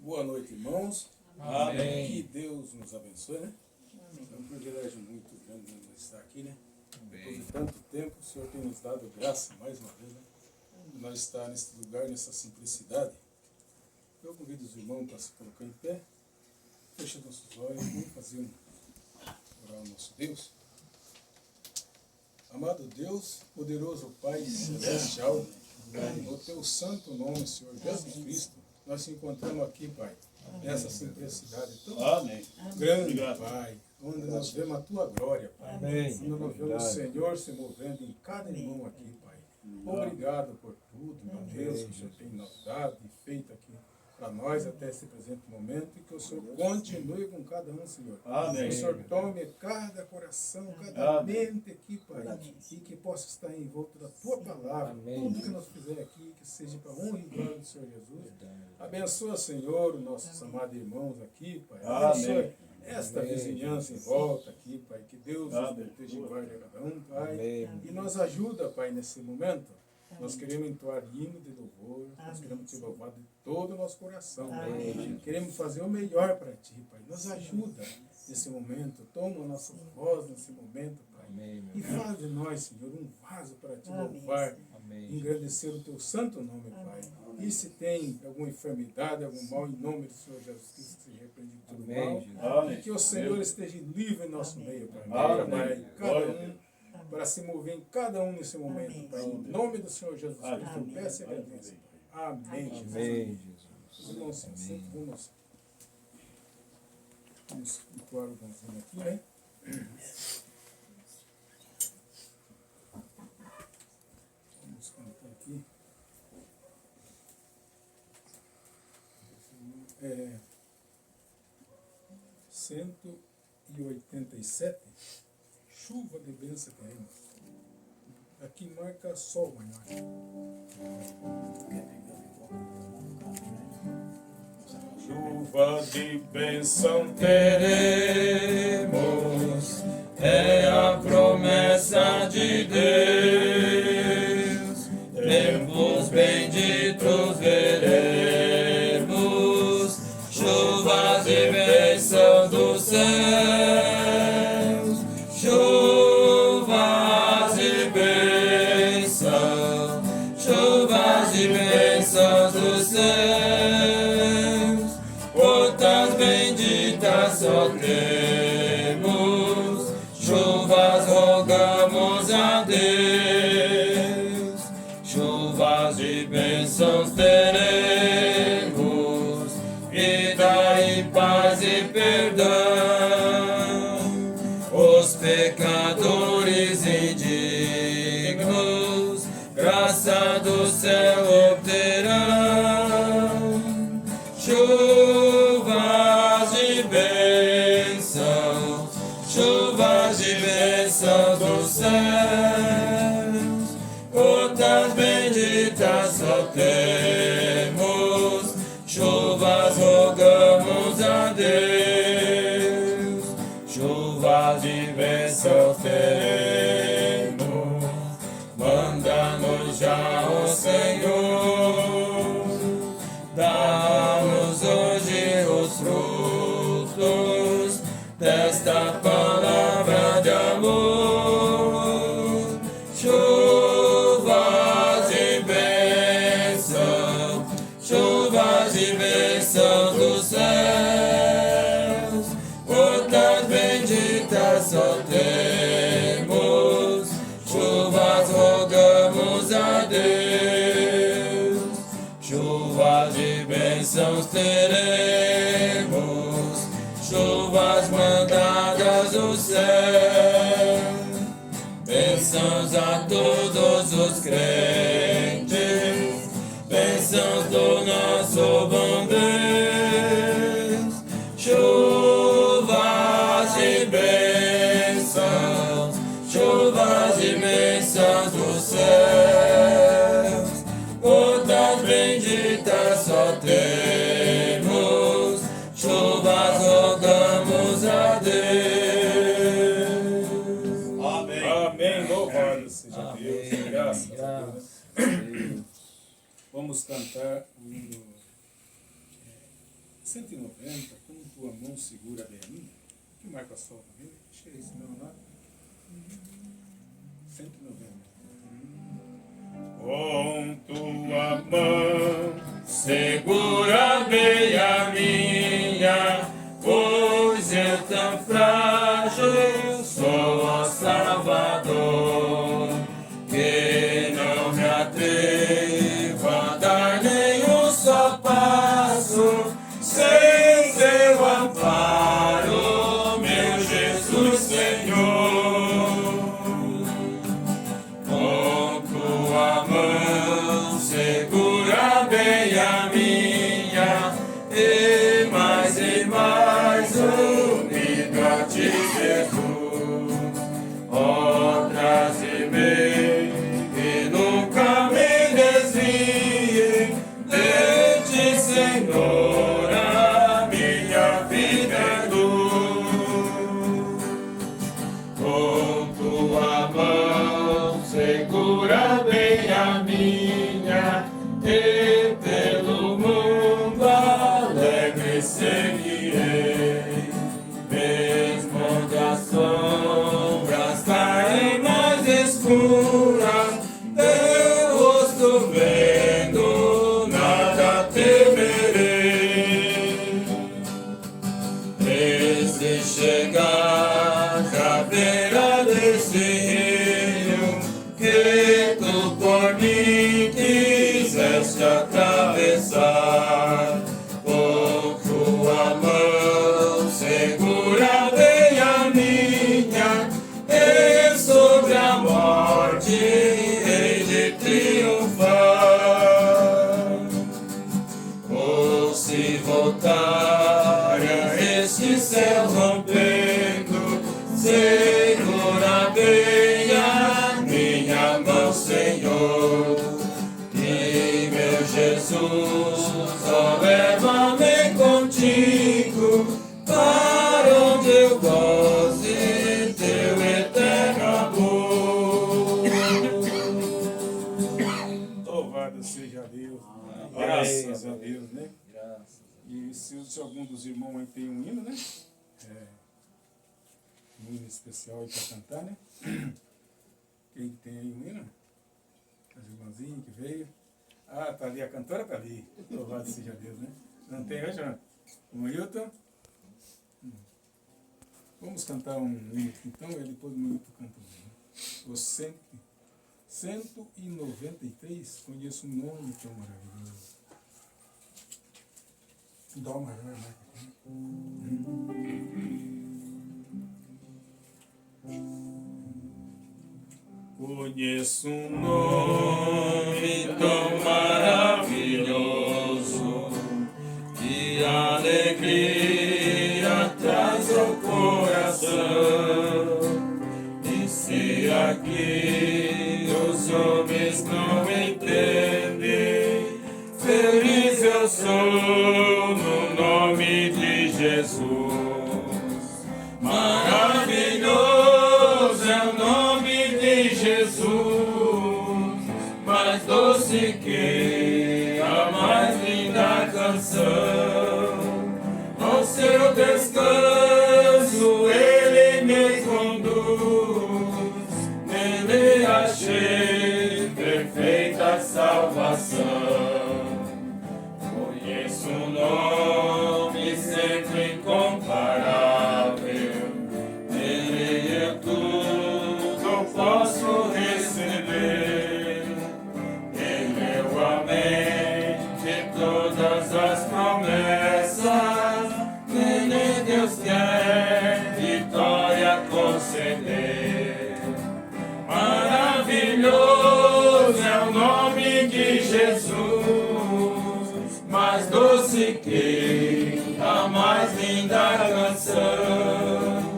Boa noite, irmãos. Amém. Que Deus nos abençoe, né? É um privilégio muito grande estar aqui, né? Depois de tanto tempo, o Senhor tem nos dado graça, mais uma vez, né? Nós estar nesse lugar, nessa simplicidade. Eu convido os irmãos para se colocar em pé, fecha nossos olhos, vamos fazer orar ao nosso Deus. Amado Deus, poderoso Pai Celestial, no teu santo nome, Senhor Jesus Cristo, nós nos encontramos aqui, Pai, nessa simplicidade tão grande, Pai, onde nós vemos a tua glória, Pai. Onde nós vemos o Senhor se movendo em cada irmão aqui, Pai. Obrigado por tudo, meu Deus, que o Senhor tem nos dado e feito aqui para nós até esse presente momento, e que o Senhor continue com cada um, Senhor. Amém. Que o Senhor tome cada coração, cada mente aqui, Pai, e que possa estar em volta da tua palavra. Amém. Tudo que nós fizer aqui, que seja para honra e glória do Senhor Jesus. Abençoa, Senhor, os nossos amados irmãos aqui, Pai. Abençoa esta vizinhança em volta aqui, Pai. Que Deus nos proteja e guarde a cada um, Pai. Amém. E nos ajuda, Pai, nesse momento. Nós queremos entoar hino de louvor, nós queremos te louvar de todo o nosso coração, Pai. Queremos fazer o melhor para ti, Pai. Nos ajuda nesse momento, toma a nossa voz nesse momento, Pai. Amém, meu E faz de nós, Senhor, um vaso para te louvar, Amém. engrandecer o teu santo nome, Pai. E se tem alguma enfermidade, algum mal, em nome do Senhor Jesus Cristo, seja repreendido todo Amém, mal. Jesus. E que o Senhor esteja livre em nosso meio, Pai. Amém. Trabalhar em cada um, para se mover em cada um nesse momento, Pai. Em nome do Senhor Jesus Cristo, eu peço e agradeço, Pai. Amém, Jesus. Amém, Jesus. Os irmãos se assentam, vamos entoar o bonzinho aqui, né? Vamos cantar aqui. 187, chuva de bênção caindo. Aqui marca sol maior. Chuva de bênção teremos, é a promessa de Deus. Tempos benditos veremos, chuvas de bênção dos céus, chuvas de bênção, chuvas de bênção dos céus. Gotas benditas só temos, chuvas rogamos a Deus. Chuvas de bênçãos teremos, vida e paz e perdão. Os pecadores indignos, graça do céu obterão. Chuvas de bênção, chuvas de bênção dos céus. Gotas benditas só temos, chuvas rogamos a Deus. Chuvas de bênção teremos, manda-nos já o Senhor. Dá-nos hoje os frutos desta palavra de amor. Chuvas de bênção, chuvas de bênção dos céus. Gotas benditas só temos, chuvas rogamos a Deus. Chuvas de bênçãos teremos, chuvas mandadas do céu. Bênçãos a todos os crentes, bênçãos do nosso bom Deus. Chuvas de bênçãos, chuvas de bênçãos dos céus. Gotas benditas só temos, chuvas rogamos a Deus. Amém. Amém. Louvado seja Deus. Graças a Deus. Vamos cantar o hino 190, com tua mão segura bem a minha. Que marca sol também, deixa esse meu lá. 190. Com tua mão segura bem a minha, pois eu tão frágil sou, ó Salvador, que não me atrevo a dar nenhum só passo sem teu amparo, meu Jesus Senhor. Com tua mão segura bem a minha, e mais unido a ti, Jesus. Ó, traze-me e nunca me desvie de ti, Senhor, a minha vida é luz. Com tua mão segura bem a minha, e pelo mundo alegre seguirei, mesmo onde as sombras caem mais escuras, teu rosto vendo, nada temerei. Desde chegar à beira desse rio, que tu por mim quiseste atravessar, com tua mão segura bem a minha, e sobre a morte hei de triunfar. Ou se voltar a este céu rompendo, segura bem a minha mão, Senhor. E meu Jesus, ó, leva-me contigo, para onde eu goze teu eterno amor. Louvado seja Deus. Graças a Deus, né? E se algum dos irmãos aí tem um hino, né? Um hino especial aí para cantar, né? Quem tem aí um hino? As irmãzinhas que veio. Ah, tá ali, a cantora tá ali. Louvado seja Deus, né? Não tem hoje, não? O Hilton? Vamos cantar um hino então, e depois o Hilton canta um hino. O 193, conheço um nome tão maravilhoso. Dó maior, né? Conheço um nome tão maravilhoso, que alegria traz ao coração. E se aqui os homens não entendem, feliz eu sou no nome de Jesus. Maravilhoso é o nome de Jesus, mais doce que a mais linda canção. Ao seu descanso ele me conduz, nele achei perfeita salvação. Conheço um nome sempre incomparável, nele eu tudo posso receber. Ele é o amém de todas as promessas, nele Deus quer vitória conceder. Maravilhoso é o nome de Jesus, mais doce que a mais linda canção.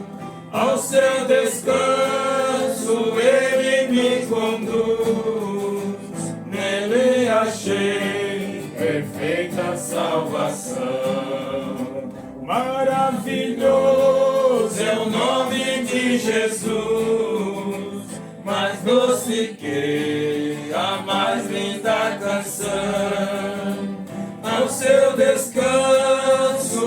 Ao seu descanso ele me conduz, nele achei perfeita salvação. Maravilhoso é o nome de Jesus, mais doce que a mais linda canção. Ao seu descanso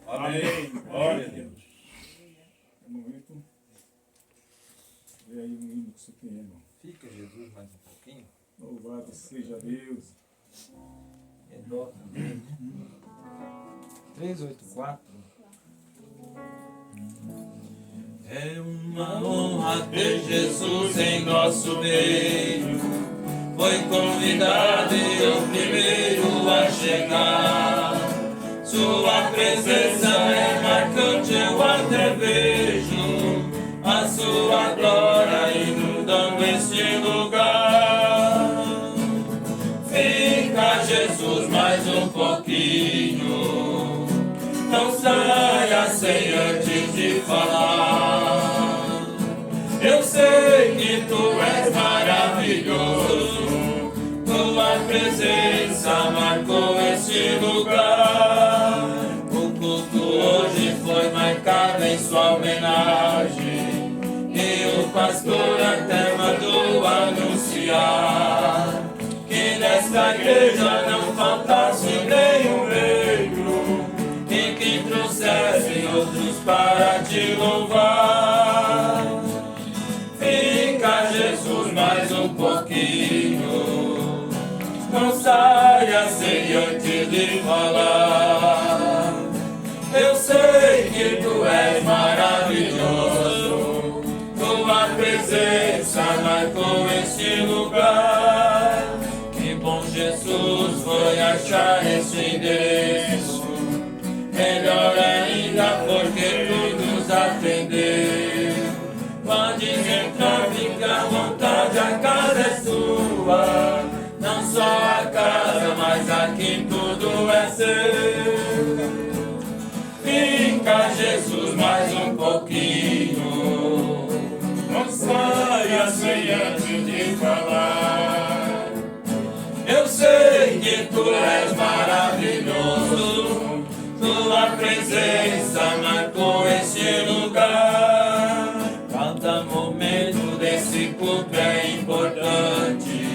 Amém. Glória a Deus. Vê aí um hino que você tem, irmão. Fica Jesus mais um pouquinho. Louvado seja Deus. É dó também, né? 384. É uma honra ter Jesus em nosso meio. Foi convidado e o primeiro a chegar. Sua presença é marcante, eu até vejo a sua glória inundando este lugar. Fica Jesus mais um pouquinho, não saia sem antes de falar. Eu sei que tu és maravilhoso, tua presença marcou este lugar. O culto hoje foi marcado em sua homenagem, e o pastor até mandou anunciar que nesta igreja não faltasse nenhum membro, e que trouxessem outros para te louvar. Fica Jesus mais um pouquinho, não saia sem antes de falar. Eu sei que tu és maravilhoso, tua presença marcou este lugar. Que bom Jesus foi achar esse endereço, melhor ainda porque tu nos atendeu. Podes entrar, fica à vontade, a casa é sua. Não só a casa, mas aqui tudo é seu. Fica Jesus mais um pouquinho, não saia sem antes de falar. Eu sei que tu és maravilhoso, tua presença marcou este lugar. Cada momento desse culto é importante,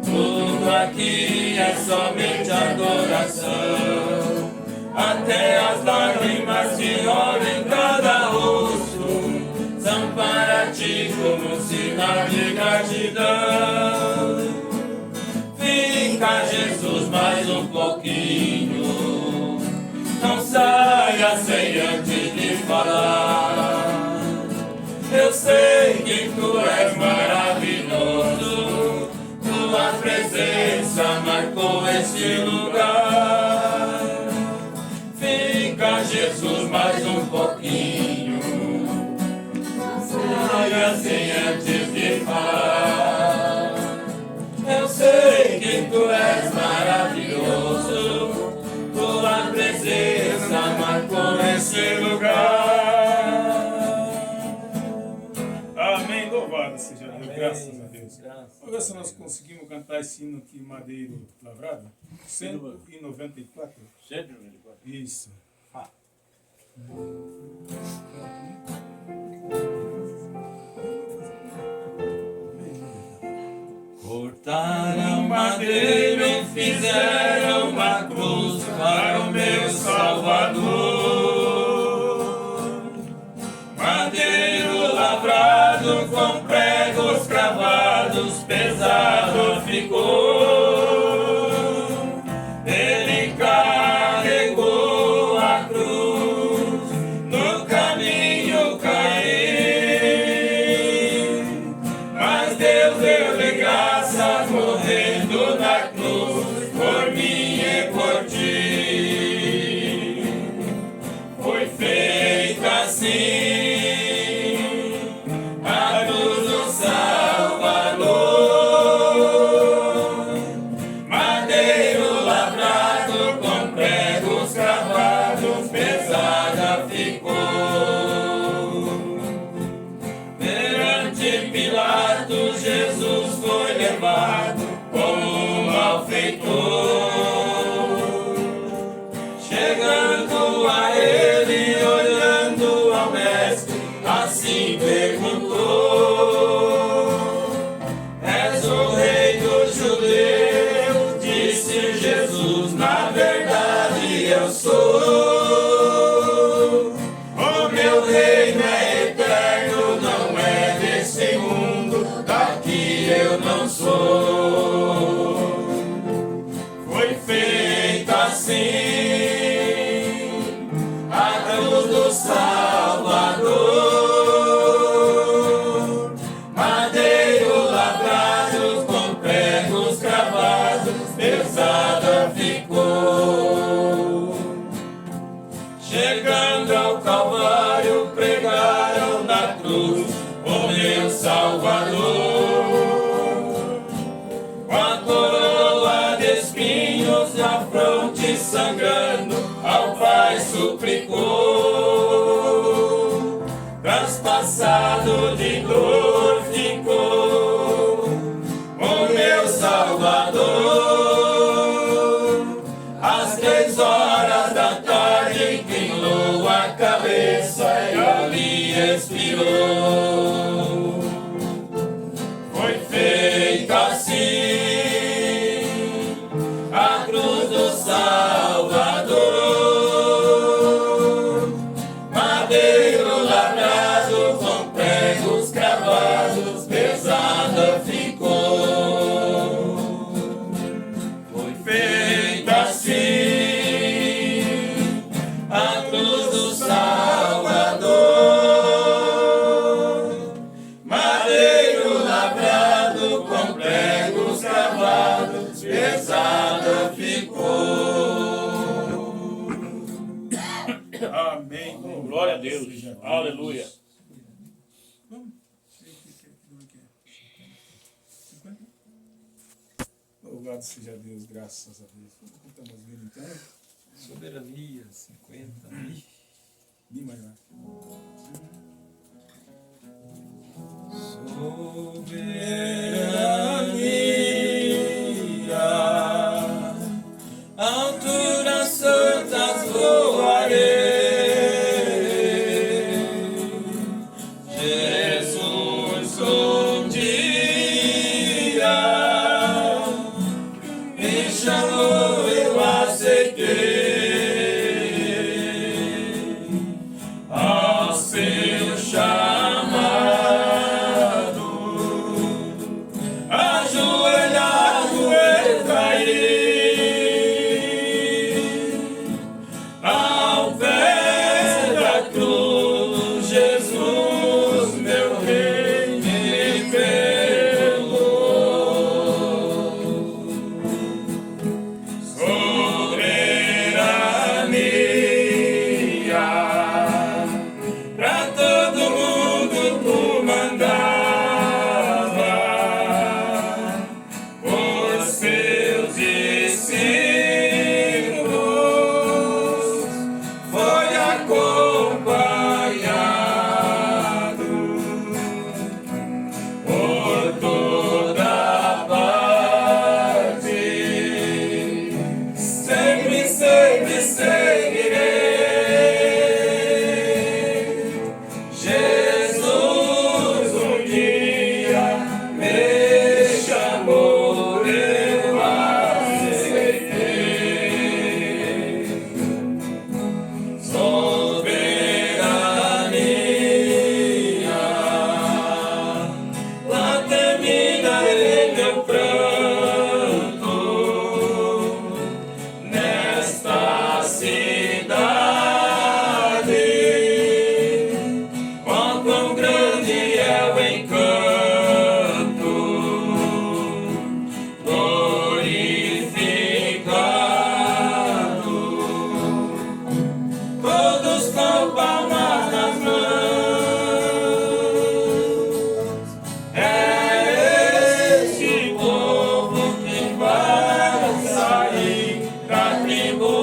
tudo aqui é somente adoração. Até as lágrimas que olham em cada rosto são para ti como sinal de gratidão. Fica Jesus mais um pouquinho, não saia sem antes de falar. Eu sei que tu és maravilhoso, tua presença marcou este lugar. Fica Jesus mais um pouquinho, saia sem antes de falar. Eu sei que tu és maravilhoso, tua presença marcou este lugar. Amém, louvado seja Deus, graças a Deus. Vamos ver se nós conseguimos cantar esse hino aqui, Madeiro Lavrado. 194. 194. Isso. Cortaram madeiro e fizeram uma cruz para o meu Salvador. Madeiro lavrado com pregos cravados, pesado ficou. Ele carregou a cruz, no caminho caí, mas Deus deu-lhe graças, morrendo na cruz por mim e por ti. Foi feita assim a cruz do Salvador. Madeiro lavrado com pregos cravados, pesada ficou. Perante Pilatos Jesus foi levado como um malfeitor. Chegando a ele, olhando ao mestre, assim perguntou: és o rei dos judeus? Disse Jesus: na verdade cruz, o meu Salvador. Com a coroa de espinhos na fronte sangrando, ao Pai suplicou. Traspassado de dor ficou o meu Salvador. Às 3 horas da tarde inclinou a cabeça e ali expirou. Foi feita assim a cruz do Salvador, madeiro lavrado com pregos cravados, pesada ficou. Foi feita assim a cruz do Salvador, madeiro lavrado com pregos cravados, pesada ficou. Amém. Glória a Deus. Aleluia. Vamos. Louvado seja Deus, graças a Deus. Como estamos vendo então? Soberania, 50. Ni mais nada. Soberania, alturas santas voarei. Jesus um dia me chamou, eu aceitei. Ao seu chamado, ajoelhado eu caí. Ao pé da cruz, Jesus, meu rei, me perdoou. Soberania, pra todo mundo tu mandava, por seus discípulos foi acompanhado por toda parte. Sempre, sempre seguirei. Jesus um dia me chamou, eu aceitei. Soberania, lá terminarei meu pranto nesta cidade. Oh, quão grande é o encanto, glorificado, todos com palmas nas mãos. É este povo que vai sair da tribulação.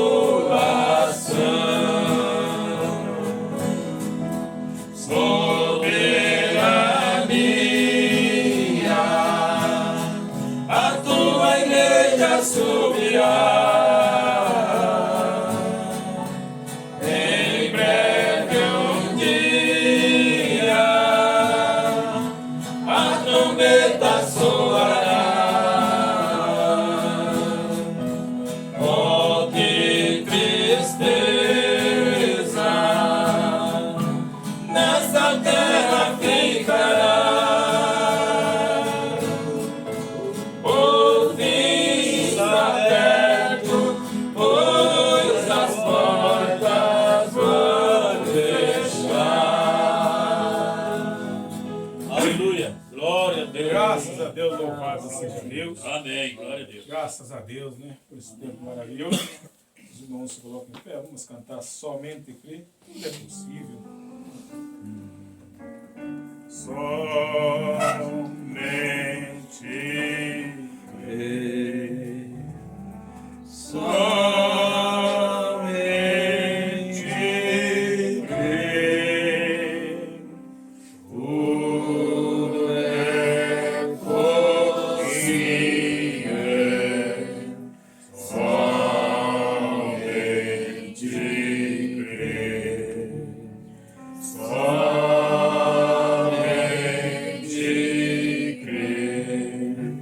Soberania, a tua igreja subirá. Em breve um dia a trombeta soará. Oh, que tristeza nessa terra ficará. O fim está perto, pois as portas vão fechar. Aleluia. Glória a Deus. Graças a Deus, louvado seja Deus. Amém. Glória a Deus. Graças a Deus, né? Por esse tempo maravilhoso. Os irmãos se colocam em pé, vamos cantar somente crer. Tudo é possível. somente crê, somente crê, tudo é possível, somente crê, somente crê,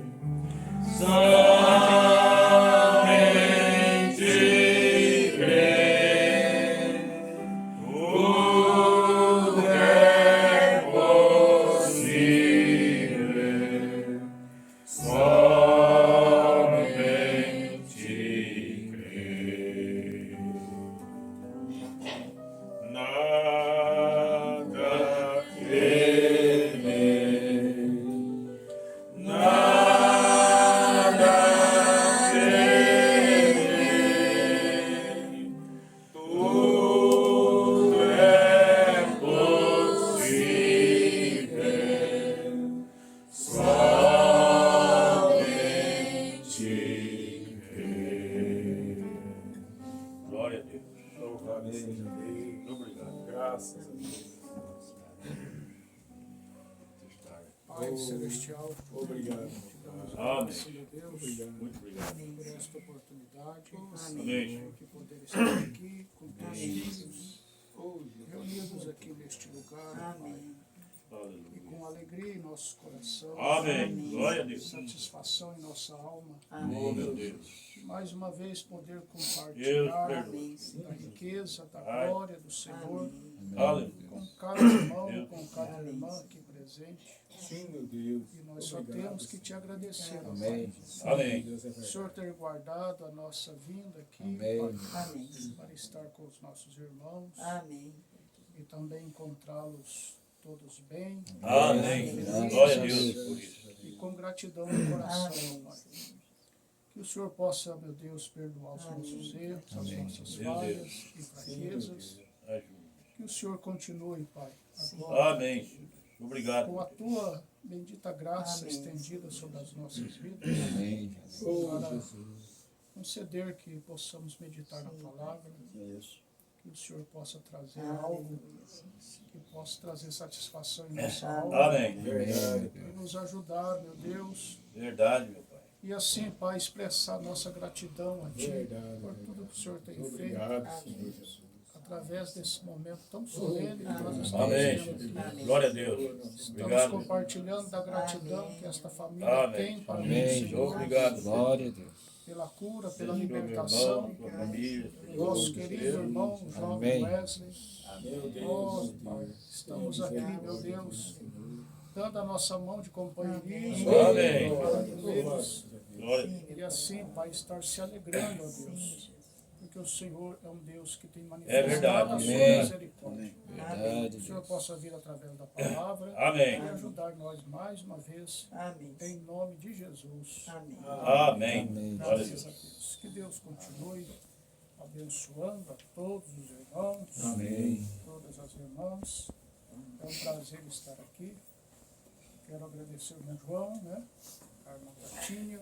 somente crê, tudo é possível, somente crê. Nada temer, nada temer, tudo é possível, somente crer. Glória a Deus. Louvado seja Deus. Obrigado. Graças a Deus. Pai Celestial, Obrigado. Amém. Senhor Deus, Muito obrigado. por esta oportunidade, Amém. que poder estar aqui com teus filhos, reunidos aqui neste lugar, Pai, e Aleluia. com alegria em nossos corações, Amém. Glória a Deus. satisfação em nossa alma, Oh, meu Deus. e mais uma vez poder Deus compartilhar perdoe. da riqueza, da Ai. glória do Senhor, Aleluia. com cada irmão, Deus. com cada irmã aqui presente. Sim, meu Deus. E nós só Obrigado, temos que te agradecer, ó Amém. Pai. Amém. Deus é O verdade. Senhor ter guardado a nossa vinda aqui Amém. para estar com os nossos irmãos Amém. e também encontrá-los todos bem Amém. Glória a Deus por isso. e com gratidão no coração, Amém. Pai. Que o Senhor possa, meu Deus, perdoar os nossos erros, as nossas Meu falhas Deus. e fraquezas. Ajuda. Que o Senhor continue, Pai, agora, Amém. Obrigado. com a tua bendita graça Amém. estendida sobre as nossas vidas, Amém. para conceder que possamos meditar na palavra, que o Senhor possa trazer algo que possa trazer satisfação em nossa alma Amém. Verdade. e nos ajudar, meu Deus, Verdade, meu Pai. e assim, Pai, expressar nossa gratidão a Ti Verdade. por tudo que o Senhor tem feito Obrigado, Senhor Jesus. através desse momento tão solene que nós estamos Amém. tendo aqui. Glória a Deus. Estamos Obrigado. compartilhando da gratidão que esta família Amém. tem para o Amém. Senhor, Obrigado. Glória a Deus. pela cura, pela Seja meu libertação, irmão, tua família. nosso querido irmão jovem Amém. Wesley. Meu Oh, Deus. Pai, estamos aqui, meu Deus, dando a nossa mão de companheirismo Amém. para eles. Glória a Deus. E assim, Pai, estar se alegrando, ó Deus, porque o Senhor é um Deus que tem É manifestado verdade. a sua Amém. misericórdia. Que o Senhor possa vir através da palavra Amém. e ajudar nós mais uma vez, Amém. em nome de Jesus. Amém. Amém. Glória a Graças Deus. a Deus. Que Deus continue abençoando a todos os irmãos, Amém. todas as irmãs. É um prazer estar aqui. Quero agradecer o irmão João, né? A irmã Tatinha,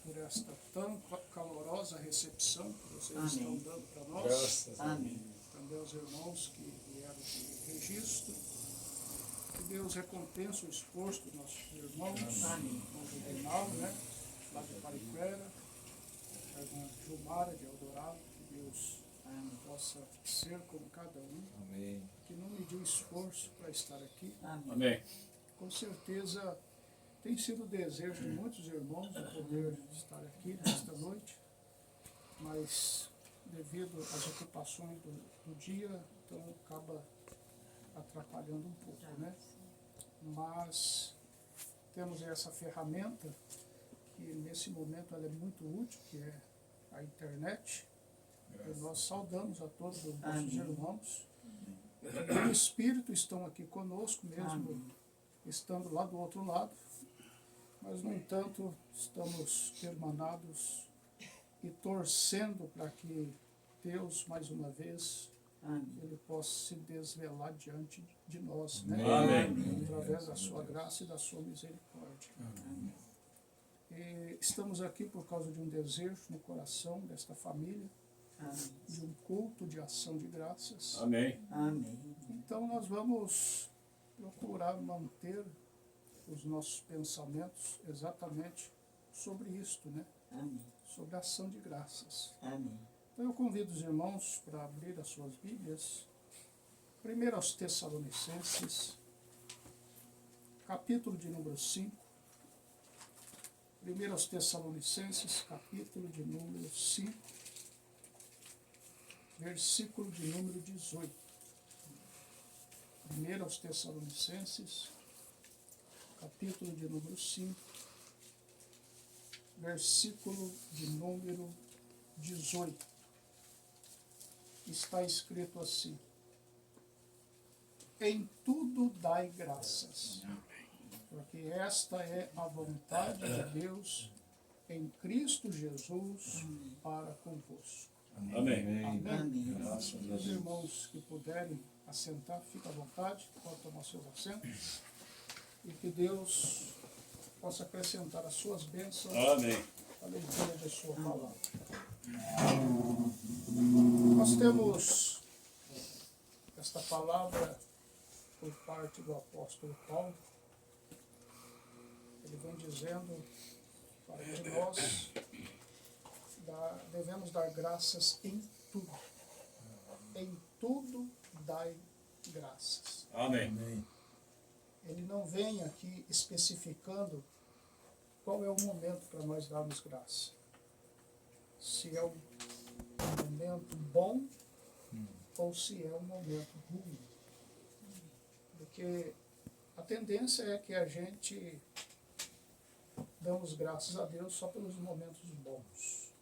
por esta tão calorosa recepção que vocês Amém. estão dando para nós. Graças a Deus. Amém. Também aos irmãos que vieram de registro. Que Deus recompense o esforço dos nossos irmãos. Amém. Irmão Juvenal, né? Lá de Pariquera. A irmã Gilmara de Eldorado. Que Deus possa ser com cada um. Amém. Que não mediu esforço para estar aqui. Amém. Amém. Com certeza tem sido o desejo de muitos irmãos de poder estar aqui nesta noite, mas devido às ocupações do dia, então acaba atrapalhando um pouco, né? Mas temos essa ferramenta que nesse momento ela é muito útil, que é a internet. E nós saudamos a todos os nossos Amém. irmãos. E o Espírito estão aqui conosco mesmo, Amém. estando lá do outro lado, mas no entanto estamos hermanados e torcendo para que Deus mais uma vez Ele possa se desvelar diante de nós, né? Amém. Através da sua graça e da sua misericórdia. E estamos aqui por causa de um desejo no coração desta família, de um culto de ação de graças. Amém. Então nós vamos procurar manter os nossos pensamentos exatamente sobre isto, né? Sobre a ação de graças. Então eu convido os irmãos para abrir as suas Bíblias. Primeiro aos Tessalonicenses, capítulo de número 5. Primeiro aos Tessalonicenses, capítulo de número 5, versículo de número 18. Primeiro aos Tessalonicenses, capítulo de número 5, versículo de número 18. Está escrito assim: em tudo dai graças, porque esta é a vontade de Deus em Cristo Jesus para convosco. Amém. Amém. Os irmãos que puderem assentar, fiquem à vontade, podem tomar seus assentos, e que Deus possa acrescentar as suas bênçãos Amém. à leitura da sua palavra. Nós temos esta palavra por parte do apóstolo Paulo. Ele vem dizendo para que nós devemos dar graças em tudo. Em tudo dai graças. Amém. Ele não vem aqui especificando qual é o momento para nós darmos graça. Se é um momento bom ou se é um momento ruim. Porque a tendência é que a gente damos graças a Deus só pelos momentos bons.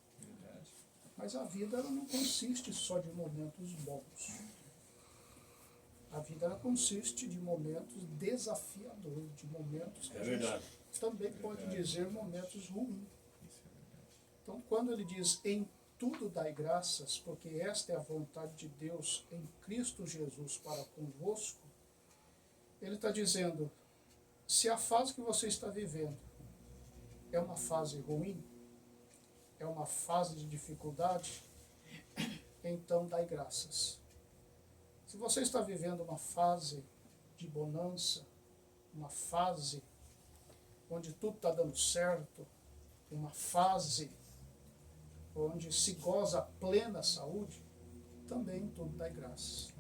Mas a vida ela não consiste só de momentos bons. A vida ela consiste de momentos desafiadores, de momentos que a gente também pode dizer momentos ruins. Então, quando ele diz em tudo dai graças, porque esta é a vontade de Deus em Cristo Jesus para convosco, ele está dizendo, se a fase que você está vivendo é uma fase ruim, é uma fase de dificuldade, então dai graças. Se você está vivendo uma fase de bonança, uma fase onde tudo está dando certo, uma fase onde se goza a plena saúde, também tudo dai graças.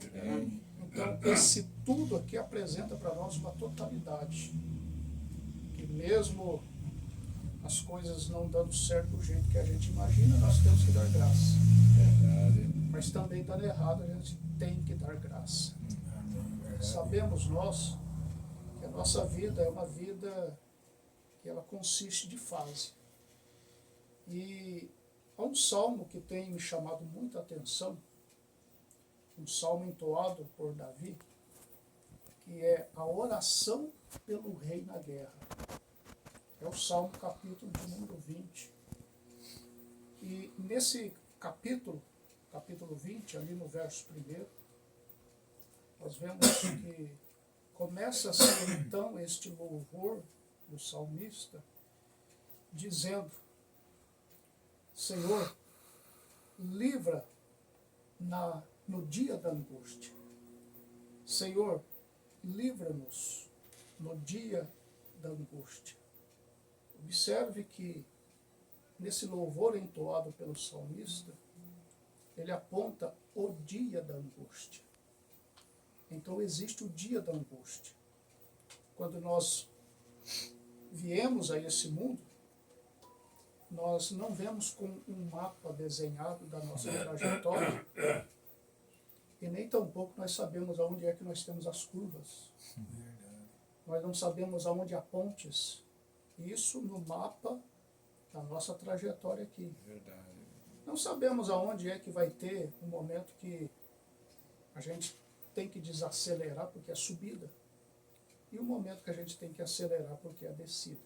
Então, esse tudo aqui apresenta para nós uma totalidade, que mesmo as coisas não dando certo do jeito que a gente imagina, nós temos que dar graça. Mas também dando errado, a gente tem que dar graça. Sabemos nós que a nossa vida é uma vida que ela consiste de fase. E há um salmo que tem me chamado muita atenção, um salmo entoado por Davi, que é a oração pelo rei na guerra. É o Salmo capítulo de número 20. E nesse capítulo 20, ali no verso 1, nós vemos que começa-se então este louvor do salmista, dizendo, Senhor, livra no dia da angústia. Senhor, livra-nos no dia da angústia. Observe que nesse louvor entoado pelo salmista, ele aponta o dia da angústia. Então existe o dia da angústia. Quando nós viemos a esse mundo, nós não vemos com um mapa desenhado da nossa trajetória e nem tampouco nós sabemos aonde é que nós temos as curvas. Nós não sabemos aonde há pontes. Isso no mapa da nossa trajetória aqui. Não sabemos aonde é que vai ter um momento que a gente tem que desacelerar porque é subida e o momento que a gente tem que acelerar porque é descida.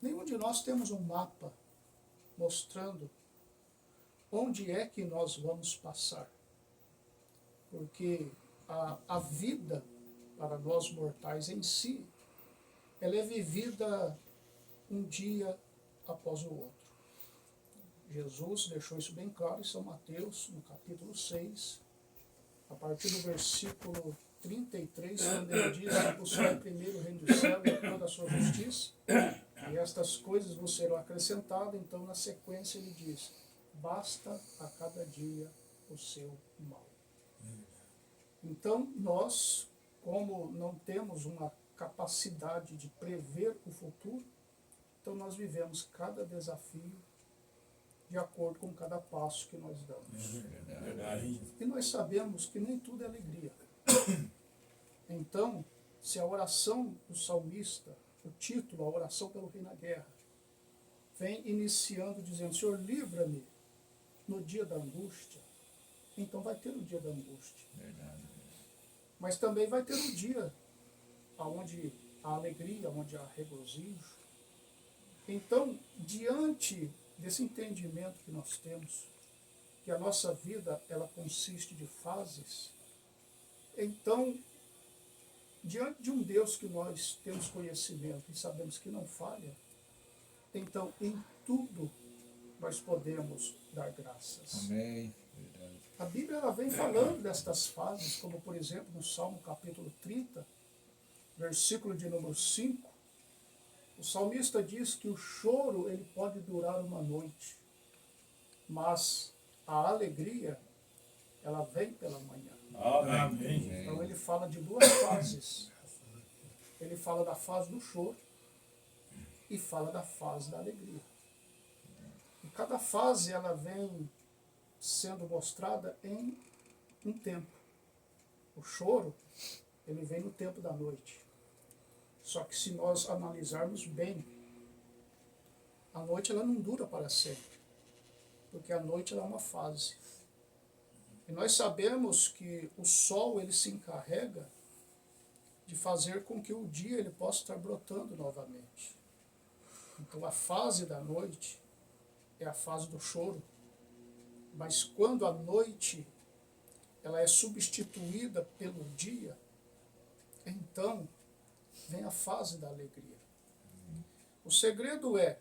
Nenhum de nós temos um mapa mostrando onde é que nós vamos passar. porque a vida para nós mortais em si, ela é vivida um dia após o outro. Jesus deixou isso bem claro em São Mateus, no capítulo 6, a partir do versículo 33, quando ele diz: buscai primeiro o reino dos céus e toda a sua justiça, e estas coisas vos serão acrescentadas. Então, na sequência, ele diz: basta a cada dia o seu mal. Então, nós, como não temos uma capacidade de prever o futuro, então nós vivemos cada desafio de acordo com cada passo que nós damos. E nós sabemos que nem tudo é alegria. Então, se a oração do salmista, o título, a oração pelo rei na guerra, vem iniciando dizendo: Senhor, livra-me no dia da angústia, então vai ter o dia da angústia. Mas também vai ter um dia onde há alegria, onde há regozijo. Então, diante desse entendimento que nós temos, que a nossa vida ela consiste de fases, então, diante de um Deus que nós temos conhecimento e sabemos que não falha, então em tudo nós podemos dar graças. Amém. A Bíblia ela vem falando destas fases, como por exemplo no Salmo capítulo 30, versículo de número 5, o salmista diz que o choro ele pode durar uma noite, mas a alegria ela vem pela manhã. Amém. Então ele fala de duas fases. Ele fala da fase do choro e fala da fase da alegria. E cada fase ela vem sendo mostrada em um tempo. O choro, ele vem no tempo da noite. Só que se nós analisarmos bem, a noite ela não dura para sempre, porque a noite ela é uma fase. E nós sabemos que o sol ele se encarrega de fazer com que o dia ele possa estar brotando novamente. Então a fase da noite é a fase do choro, mas quando a noite ela é substituída pelo dia, então vem a fase da alegria. O segredo é,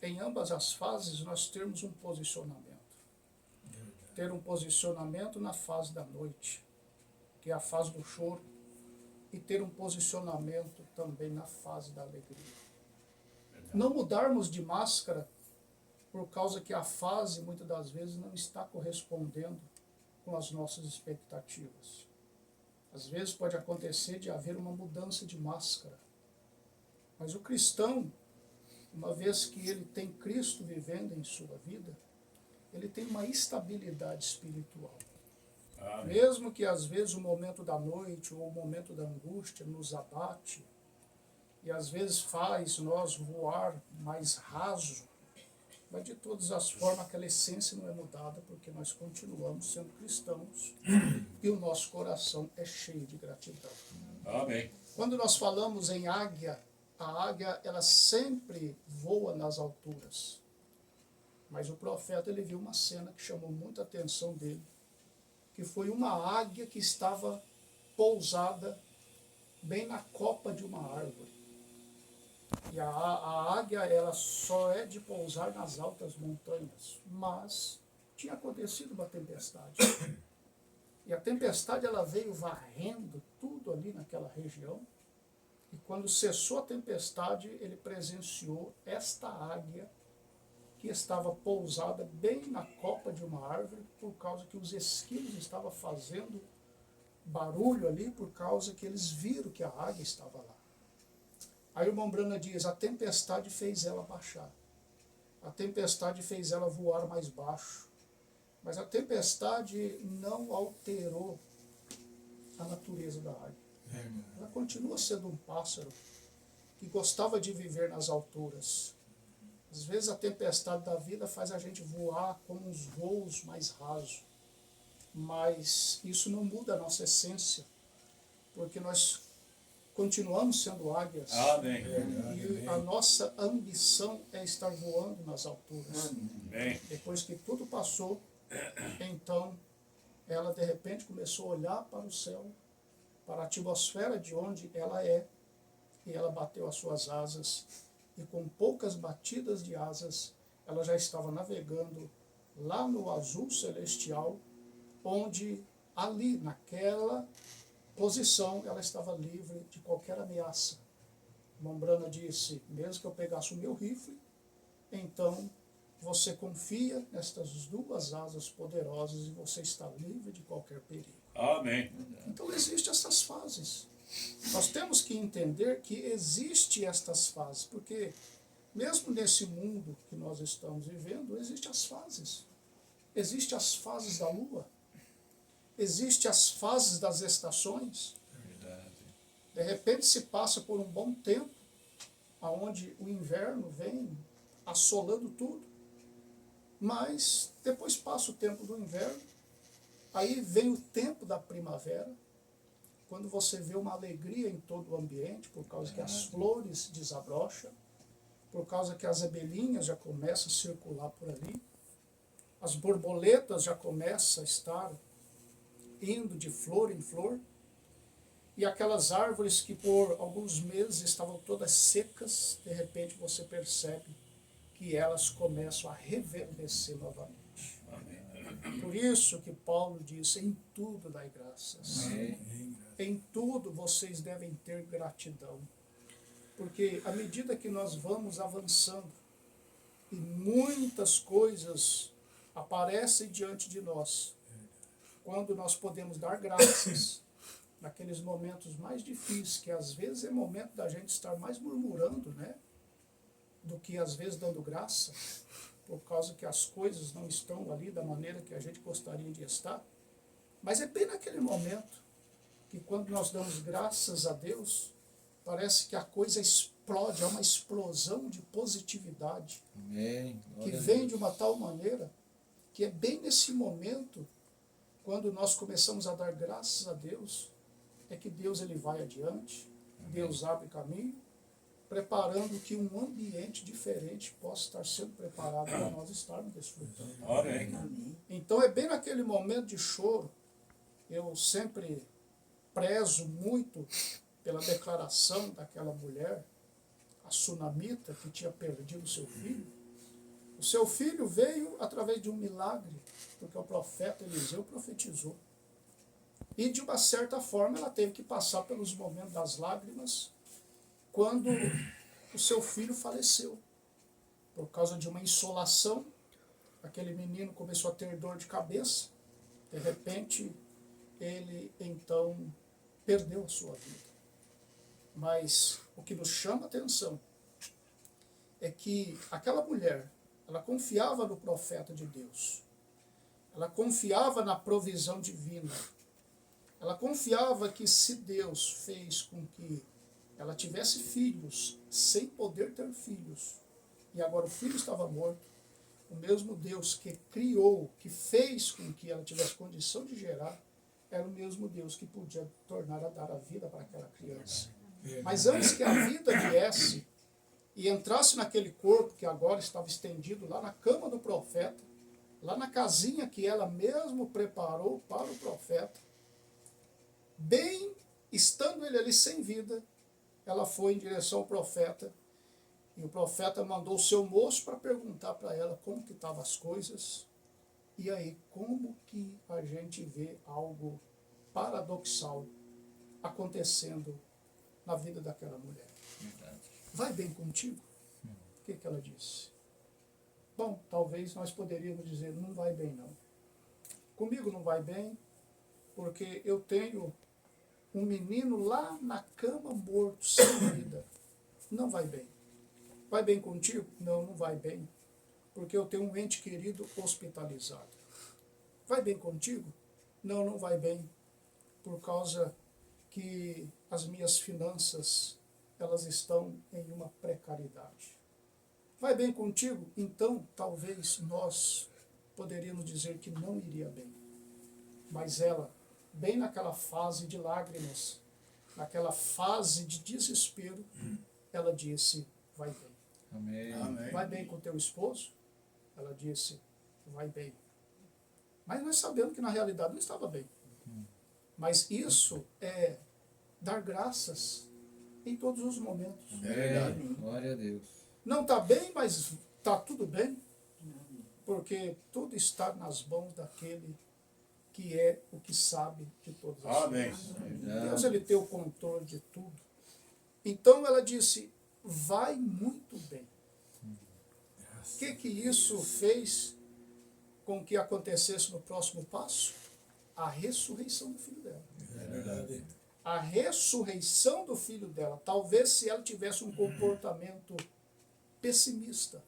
em ambas as fases, nós termos um posicionamento. Ter um posicionamento na fase da noite, que é a fase do choro, e ter um posicionamento também na fase da alegria. Não mudarmos de máscara por causa que a fase, muitas das vezes, não está correspondendo com as nossas expectativas. Às vezes pode acontecer de haver uma mudança de máscara. Mas o cristão, uma vez que ele tem Cristo vivendo em sua vida, ele tem uma estabilidade espiritual. Amém. Mesmo que às vezes o momento da noite ou o momento da angústia nos abate, e às vezes faz nós voar mais raso, mas de todas as formas aquela essência não é mudada, porque nós continuamos sendo cristãos e o nosso coração é cheio de gratidão. Amém. Quando nós falamos em águia, a águia ela sempre voa nas alturas. Mas o profeta ele viu uma cena que chamou muita atenção dele, que foi uma águia que estava pousada bem na copa de uma árvore. E a águia ela só é de pousar nas altas montanhas, mas tinha acontecido uma tempestade. E a tempestade ela veio varrendo tudo ali naquela região. E quando cessou a tempestade, ele presenciou esta águia que estava pousada bem na copa de uma árvore, por causa que os esquilos estavam fazendo barulho ali, por causa que eles viram que a águia estava lá. Aí o irmão Brana diz: a tempestade fez ela baixar. A tempestade fez ela voar mais baixo. Mas a tempestade não alterou a natureza da águia. Ela continua sendo um pássaro que gostava de viver nas alturas. Às vezes a tempestade da vida faz a gente voar com uns voos mais rasos. Mas isso não muda a nossa essência, porque nós continuamos sendo águias. Amém. E a nossa ambição é estar voando nas alturas. Amém. Depois que tudo passou, então ela de repente começou a olhar para o céu, para a atmosfera de onde ela é, e ela bateu as suas asas, e com poucas batidas de asas, ela já estava navegando lá no azul celestial, onde ali, naquela posição, ela estava livre de qualquer ameaça. Mombrana disse, mesmo que eu pegasse o meu rifle, então você confia nestas duas asas poderosas e você está livre de qualquer perigo. Amém. Então existem essas fases. Nós temos que entender que existem estas fases, porque mesmo nesse mundo que nós estamos vivendo, existem as fases. Existem as fases da lua, existem as fases das estações. De repente se passa por um bom tempo, onde o inverno vem assolando tudo, mas depois passa o tempo do inverno, aí vem o tempo da primavera, quando você vê uma alegria em todo o ambiente, por causa que as flores desabrocham, por causa que as abelhinhas já começam a circular por ali, as borboletas já começam a estar indo de flor em flor, e aquelas árvores que por alguns meses estavam todas secas, de repente você percebe que elas começam a reverdecer novamente. Por isso que Paulo disse, em tudo dai graças. Em tudo vocês devem ter gratidão. Porque à medida que nós vamos avançando, e muitas coisas aparecem diante de nós, quando nós podemos dar graças, naqueles momentos mais difíceis, que às vezes é momento da gente estar mais murmurando, né? Do que às vezes dando graça, por causa que as coisas não estão ali da maneira que a gente gostaria de estar. Mas é bem naquele momento que quando nós damos graças a Deus, parece que a coisa explode, há uma explosão de positividade. Amém. Que vem de uma tal maneira que é bem nesse momento, quando nós começamos a dar graças a Deus, é que Deus ele vai adiante, Deus abre caminho, preparando que um ambiente diferente possa estar sendo preparado para nós estarmos desfrutando. Amém. Então é bem naquele momento de choro, eu sempre prezo muito pela declaração daquela mulher, a sunamita, que tinha perdido seu filho. O seu filho veio através de um milagre, porque o profeta Eliseu profetizou. E de uma certa forma ela teve que passar pelos momentos das lágrimas, quando o seu filho faleceu. Por causa de uma insolação, aquele menino começou a ter dor de cabeça, de repente ele então perdeu a sua vida. Mas o que nos chama a atenção é que aquela mulher, ela confiava no profeta de Deus, ela confiava na provisão divina, ela confiava que se Deus fez com que ela tivesse filhos sem poder ter filhos, e agora o filho estava morto, o mesmo Deus que criou, que fez com que ela tivesse condição de gerar, era o mesmo Deus que podia tornar a dar a vida para aquela criança. Mas antes que a vida viesse e entrasse naquele corpo que agora estava estendido lá na cama do profeta, lá na casinha que ela mesmo preparou para o profeta, bem estando ele ali sem vida, ela foi em direção ao profeta, e o profeta mandou o seu moço para perguntar para ela como que estavam as coisas. E aí, como que a gente vê algo paradoxal acontecendo na vida daquela mulher? Vai bem contigo? O que ela disse? Bom, talvez nós poderíamos dizer, não vai bem não. Comigo não vai bem, porque eu tenho um menino lá na cama morto, sem vida. Não vai bem. Vai bem contigo? Não, não vai bem, porque eu tenho um ente querido hospitalizado. Vai bem contigo? Não, não vai bem, por causa que as minhas finanças, elas estão em uma precariedade. Vai bem contigo? Então, talvez nós poderíamos dizer que não iria bem. Mas ela, bem naquela fase de lágrimas, naquela fase de desespero, ela disse, vai bem. Amém. Vai bem com teu esposo? Ela disse, vai bem. Mas nós sabemos que na realidade não estava bem. Mas isso é dar graças em todos os momentos. É verdade. Glória a Deus. Não está bem, mas está tudo bem. Porque tudo está nas mãos daquele que é o que sabe de todas as Amém. coisas. Deus, ele tem o controle de tudo. Então ela disse, vai muito bem. O que isso fez com que acontecesse no próximo passo? A ressurreição do filho dela. É verdade. A ressurreição do filho dela. Talvez se ela tivesse um comportamento pessimista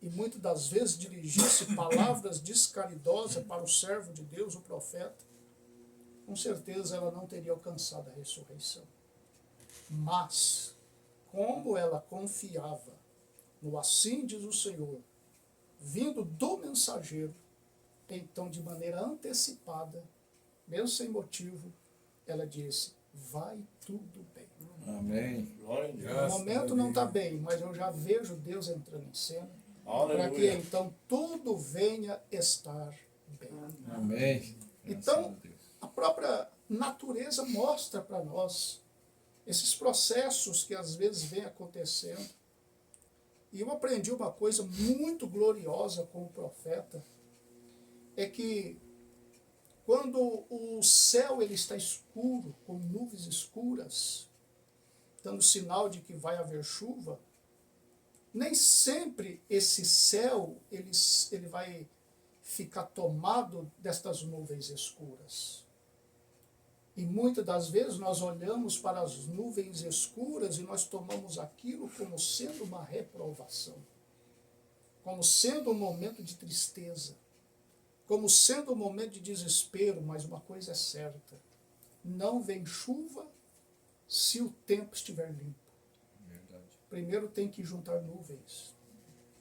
e muitas das vezes dirigisse palavras descaridosas para o servo de Deus, o profeta, com certeza ela não teria alcançado a ressurreição. Mas, como ela confiava no assim diz o Senhor, vindo do mensageiro, então de maneira antecipada, mesmo sem motivo, ela disse, vai tudo bem. Amém. No momento não está bem, mas eu já vejo Deus entrando em cena, para que então tudo venha estar bem. Amém. Então, a própria natureza mostra para nós esses processos que às vezes vêm acontecendo. E eu aprendi uma coisa muito gloriosa com o profeta, é que quando o céu ele está escuro, com nuvens escuras, dando sinal de que vai haver chuva, nem sempre esse céu ele vai ficar tomado destas nuvens escuras. E muitas das vezes nós olhamos para as nuvens escuras e nós tomamos aquilo como sendo uma reprovação, como sendo um momento de tristeza, como sendo um momento de desespero, mas uma coisa é certa, não vem chuva se o tempo estiver limpo. Verdade. Primeiro tem que juntar nuvens.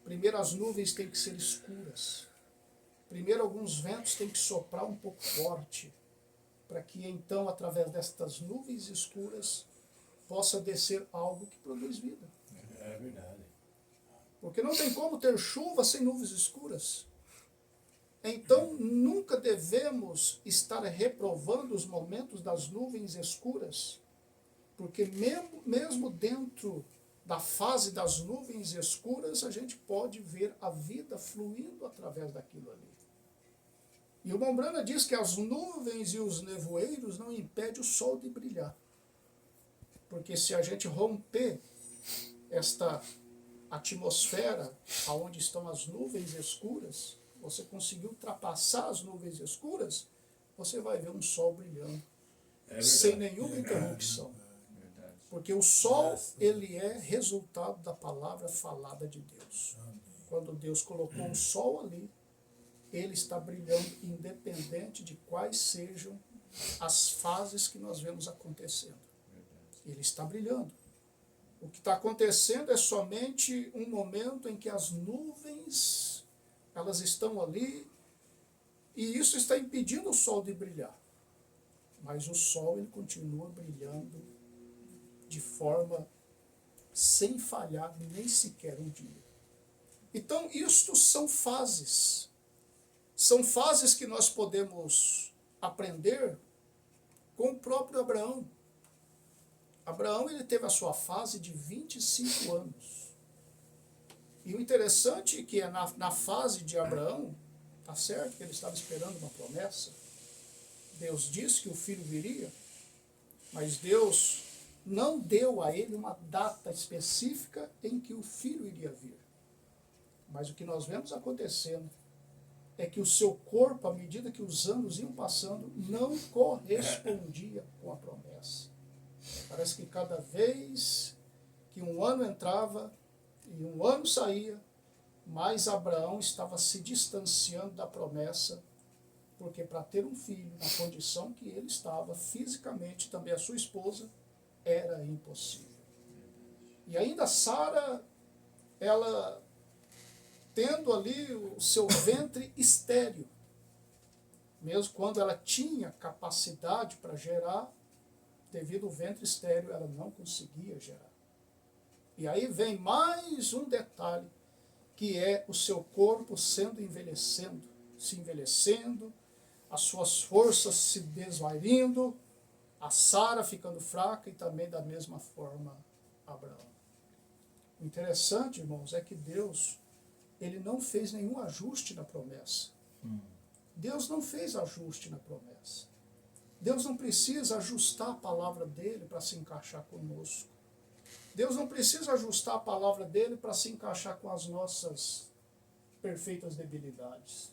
Primeiro as nuvens têm que ser escuras. Primeiro alguns ventos têm que soprar um pouco forte, para que então, através destas nuvens escuras, possa descer algo que produz vida. É verdade. Porque não tem como ter chuva sem nuvens escuras. Então, nunca devemos estar reprovando os momentos das nuvens escuras, porque mesmo dentro da fase das nuvens escuras, a gente pode ver a vida fluindo através daquilo ali. E o Mombrana diz que as nuvens e os nevoeiros não impedem o sol de brilhar. Porque se a gente romper esta atmosfera onde estão as nuvens escuras, você conseguir ultrapassar as nuvens escuras, você vai ver um sol brilhando, sem nenhuma interrupção. Porque o sol, ele é resultado da palavra falada de Deus. Quando Deus colocou o sol ali, ele está brilhando independente de quais sejam as fases que nós vemos acontecendo. Ele está brilhando. O que está acontecendo é somente um momento em que as nuvens, elas estão ali, e isso está impedindo o sol de brilhar. Mas o sol, ele continua brilhando de forma sem falhar nem sequer um dia. Então, isto são fases. São fases que nós podemos aprender com o próprio Abraão. Abraão, ele teve a sua fase de 25 anos. E o interessante é que na fase de Abraão, tá certo que ele estava esperando uma promessa. Deus disse que o filho viria, mas Deus não deu a ele uma data específica em que o filho iria vir. Mas o que nós vemos acontecendo é que o seu corpo, à medida que os anos iam passando, não correspondia com a promessa. Parece que cada vez que um ano entrava e um ano saía, mais Abraão estava se distanciando da promessa, porque para ter um filho na condição que ele estava, fisicamente, também a sua esposa, era impossível. E ainda Sara, ela tendo ali o seu ventre estéril, mesmo quando ela tinha capacidade para gerar, devido ao ventre estéril, ela não conseguia gerar. E aí vem mais um detalhe, que é o seu corpo sendo envelhecendo, se envelhecendo, as suas forças se desvaindo, a Sara ficando fraca e também da mesma forma Abraão. O interessante, irmãos, é que Deus, ele não fez nenhum ajuste na promessa. Deus não fez ajuste na promessa. Deus não precisa ajustar a palavra dele para se encaixar conosco. Deus não precisa ajustar a palavra dele para se encaixar com as nossas perfeitas debilidades.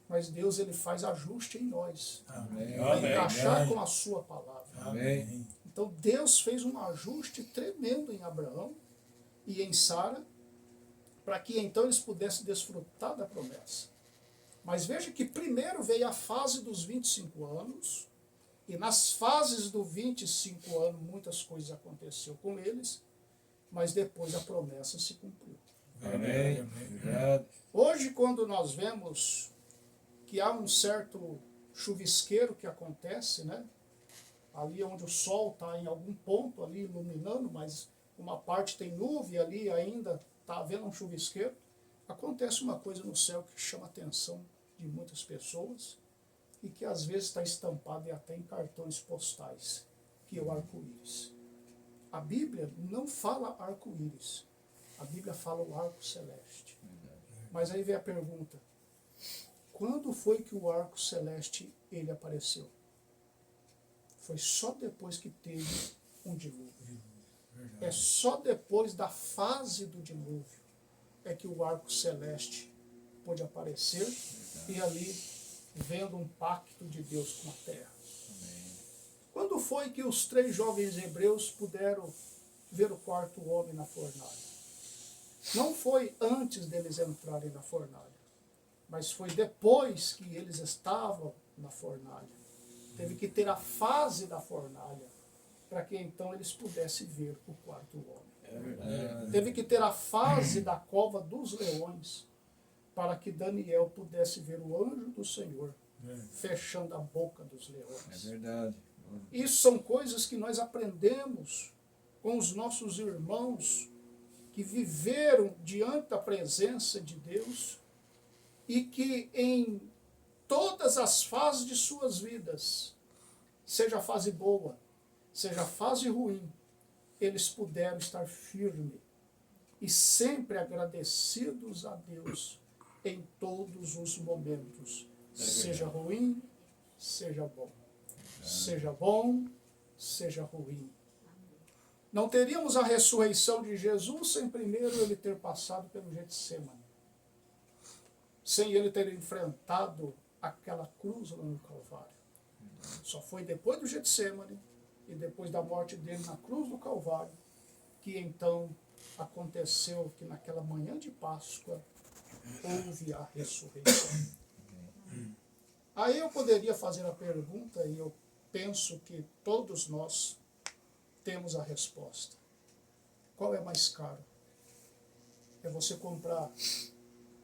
Mas Deus, ele faz ajuste em nós. Para encaixar com a sua palavra. Amém. Então Deus fez um ajuste tremendo em Abraão e em Sara, para que então eles pudessem desfrutar da promessa. Mas veja que primeiro veio a fase dos 25 anos, e nas fases dos 25 anos muitas coisas aconteceram com eles, mas depois a promessa se cumpriu. Amém. Obrigado. Hoje, quando nós vemos que há um certo chuvisqueiro que acontece, né? Ali onde o sol está em algum ponto ali iluminando, mas uma parte tem nuvem ali ainda está havendo um chuvisqueiro, acontece uma coisa no céu que chama a atenção de muitas pessoas e que às vezes está estampado até em cartões postais, que é o arco-íris. A Bíblia não fala arco-íris, a Bíblia fala o arco celeste. Mas aí vem a pergunta, quando foi que o arco celeste ele apareceu? Foi só depois que teve um dilúvio. É só depois da fase do dilúvio é que o arco celeste pôde aparecer e ali vendo um pacto de Deus com a terra. Quando foi que os 3 jovens hebreus puderam ver o quarto homem na fornalha? Não foi antes deles entrarem na fornalha, mas foi depois que eles estavam na fornalha. Teve que ter a fase da fornalha para que então eles pudessem ver o quarto homem. Teve que ter a fase da cova dos leões para que Daniel pudesse ver o anjo do Senhor fechando a boca dos leões. É verdade. Isso são coisas que nós aprendemos com os nossos irmãos que viveram diante da presença de Deus e que em todas as fases de suas vidas, seja a fase boa, seja a fase ruim, eles puderam estar firmes e sempre agradecidos a Deus em todos os momentos, seja ruim, seja bom. Seja bom, seja ruim. Não teríamos a ressurreição de Jesus sem primeiro ele ter passado pelo Getsemane, sem ele ter enfrentado aquela cruz lá no Calvário. Só foi depois do Getsemane e depois da morte dele na cruz do Calvário que então aconteceu que naquela manhã de Páscoa houve a ressurreição. Aí eu poderia fazer a pergunta e eu penso que todos nós temos a resposta. Qual é mais caro? É você comprar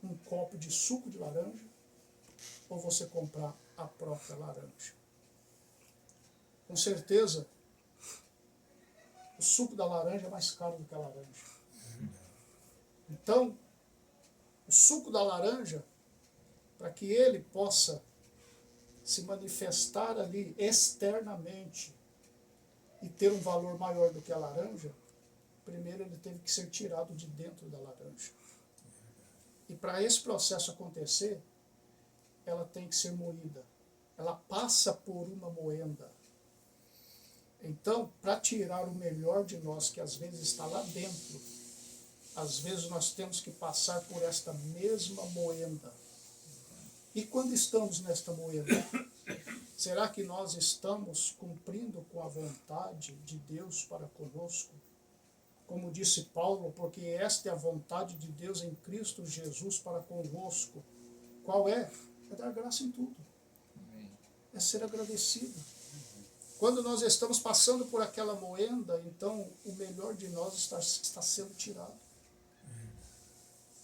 um copo de suco de laranja ou você comprar a própria laranja? Com certeza, o suco da laranja é mais caro do que a laranja. Então, o suco da laranja, para que ele possa se manifestar ali externamente e ter um valor maior do que a laranja, primeiro ele teve que ser tirado de dentro da laranja. E para esse processo acontecer, ela tem que ser moída. Ela passa por uma moenda. Então, para tirar o melhor de nós, que às vezes está lá dentro, às vezes nós temos que passar por esta mesma moenda. E quando estamos nesta moeda, será que nós estamos cumprindo com a vontade de Deus para conosco? Como disse Paulo, porque esta é a vontade de Deus em Cristo Jesus para convosco. Qual é? É dar graça em tudo. É ser agradecido. Quando nós estamos passando por aquela moenda, então o melhor de nós está sendo tirado.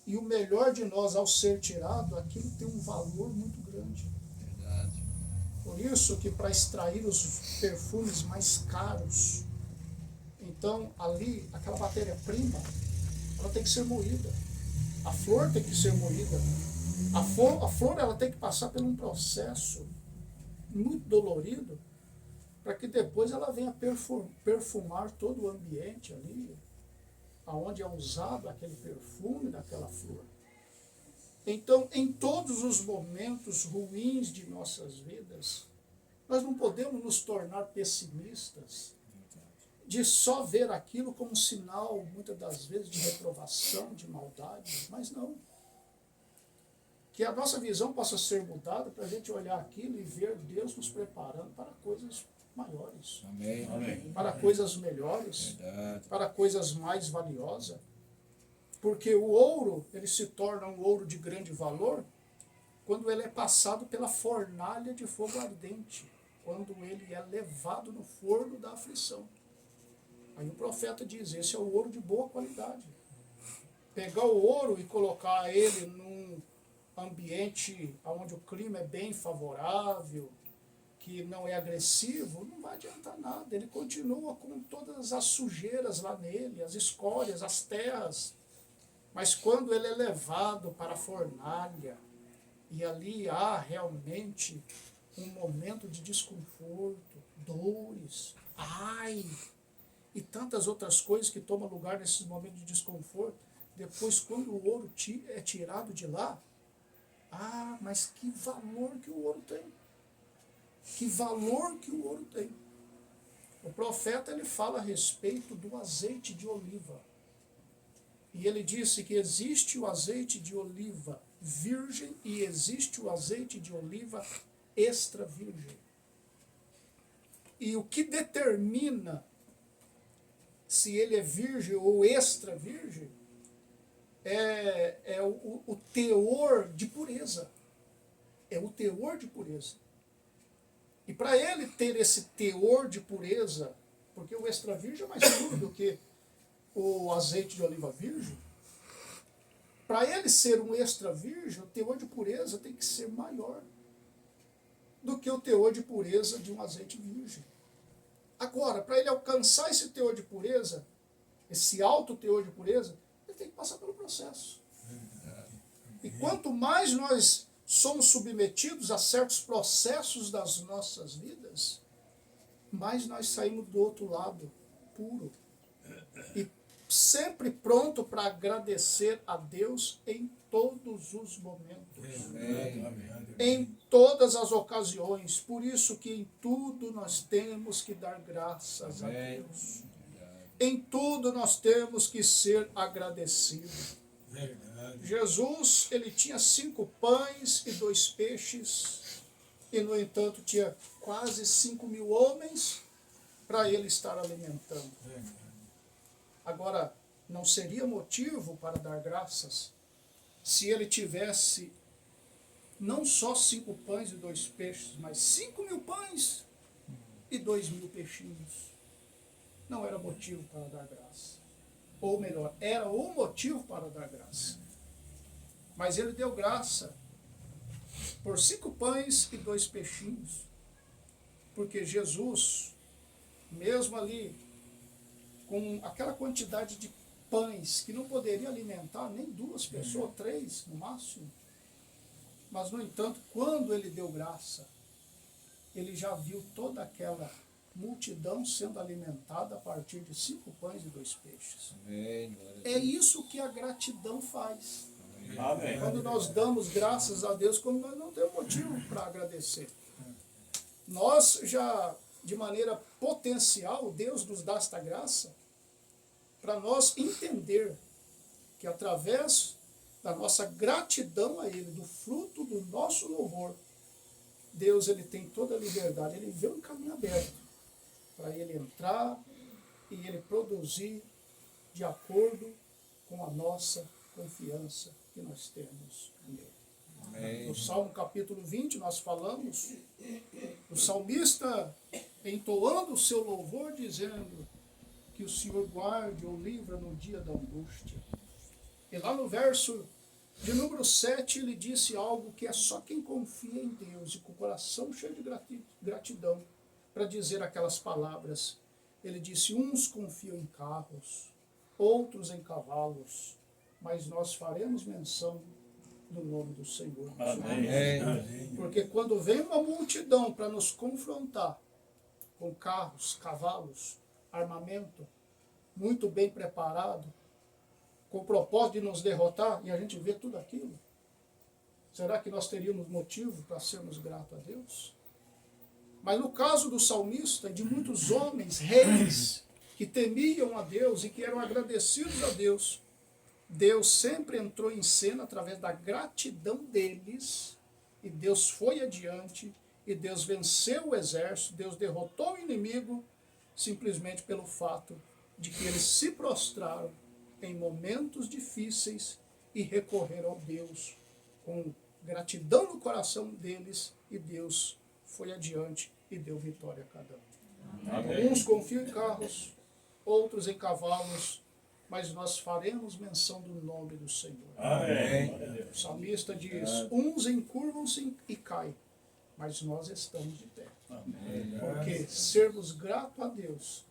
E o melhor de nós, ao ser tirado, aquilo tem um valor muito grande. Verdade. Por isso que para extrair os perfumes mais caros, então ali, aquela matéria-prima, ela tem que ser moída. A flor tem que ser moída. A flor ela tem que passar por um processo muito dolorido para que depois ela venha perfumar todo o ambiente ali, aonde é usado aquele perfume daquela flor. Então, em todos os momentos ruins de nossas vidas, nós não podemos nos tornar pessimistas, de só ver aquilo como sinal, muitas das vezes, de reprovação, de maldade, mas não. Que a nossa visão possa ser mudada para a gente olhar aquilo e ver Deus nos preparando para coisas maiores, Amém. Amém. para coisas melhores, Verdade. para coisas mais valiosas. Porque o ouro, ele se torna um ouro de grande valor quando ele é passado pela fornalha de fogo ardente, quando ele é levado no forno da aflição. Aí o profeta diz, esse é o ouro de boa qualidade. Pegar o ouro e colocar ele num ambiente onde o clima é bem favorável, que não é agressivo, não vai adiantar nada. Ele continua com todas as sujeiras lá nele, as escórias, as terras. Mas quando ele é levado para a fornalha, e ali há realmente um momento de desconforto, dores, ai, e tantas outras coisas que tomam lugar nesses momentos de desconforto, depois quando o ouro é tirado de lá, ah, mas que valor que o ouro tem. Que valor que o ouro tem. O profeta ele fala a respeito do azeite de oliva. E ele disse que existe o azeite de oliva virgem e existe o azeite de oliva extra virgem. E o que determina se ele é virgem ou extra virgem é o teor de pureza. É o teor de pureza. E para ele ter esse teor de pureza, porque o extra virgem é mais puro do que o azeite de oliva virgem, para ele ser um extra virgem, o teor de pureza tem que ser maior do que o teor de pureza de um azeite virgem. Agora, para ele alcançar esse teor de pureza, esse alto teor de pureza, ele tem que passar pelo processo. E quanto mais nós somos submetidos a certos processos das nossas vidas, mais nós saímos do outro lado puro. E sempre pronto para agradecer a Deus em todos os momentos. Em todas as ocasiões. Por isso que em tudo nós temos que dar graças a Deus. Em tudo nós temos que ser agradecidos. Jesus, ele tinha 5 pães e 2 peixes, e no entanto tinha quase 5.000 homens para ele estar alimentando. Agora, não seria motivo para dar graças se ele tivesse não só 5 pães e 2 peixes, mas 5.000 pães e 2.000 peixinhos. Não era motivo para dar graça. Ou melhor, era o motivo para dar graça. Mas ele deu graça por 5 pães e 2 peixinhos. Porque Jesus, mesmo ali, com aquela quantidade de pães que não poderia alimentar nem 2 pessoas, 3 no máximo. Mas, no entanto, quando ele deu graça, ele já viu toda aquela multidão sendo alimentada a partir de 5 pães e 2 peixes. É isso que a gratidão faz. Amém. Quando nós damos graças a Deus, quando nós não temos motivo para agradecer. Nós já, de maneira potencial, Deus nos dá esta graça para nós entender que através da nossa gratidão a Ele, do fruto do nosso louvor, Deus ele tem toda a liberdade, ele vê um caminho aberto para ele entrar e ele produzir de acordo com a nossa confiança que nós temos nele. Amém. No Salmo capítulo 20 nós falamos, o salmista entoando o seu louvor dizendo que o Senhor guarde ou livra no dia da angústia. E lá no verso de número 7 ele disse algo que é só quem confia em Deus e com o coração cheio de gratidão para dizer aquelas palavras. Ele disse, uns confiam em carros, outros em cavalos, mas nós faremos menção no nome do Senhor. Amém. Porque quando vem uma multidão para nos confrontar com carros, cavalos, armamento, muito bem preparado, com o propósito de nos derrotar, e a gente vê tudo aquilo, será que nós teríamos motivo para sermos gratos a Deus? Mas no caso do salmista e de muitos homens, reis, que temiam a Deus e que eram agradecidos a Deus, Deus sempre entrou em cena através da gratidão deles, e Deus foi adiante, e Deus venceu o exército, Deus derrotou o inimigo, simplesmente pelo fato de que eles se prostraram em momentos difíceis e recorreram a Deus com gratidão no coração deles, e Deus foi adiante e deu vitória a cada um. Amém. Uns confiam em carros, outros em cavalos, mas nós faremos menção do nome do Senhor. Amém. O salmista diz, uns encurvam-se e caem, mas nós estamos de pé. Porque sermos gratos a Deus,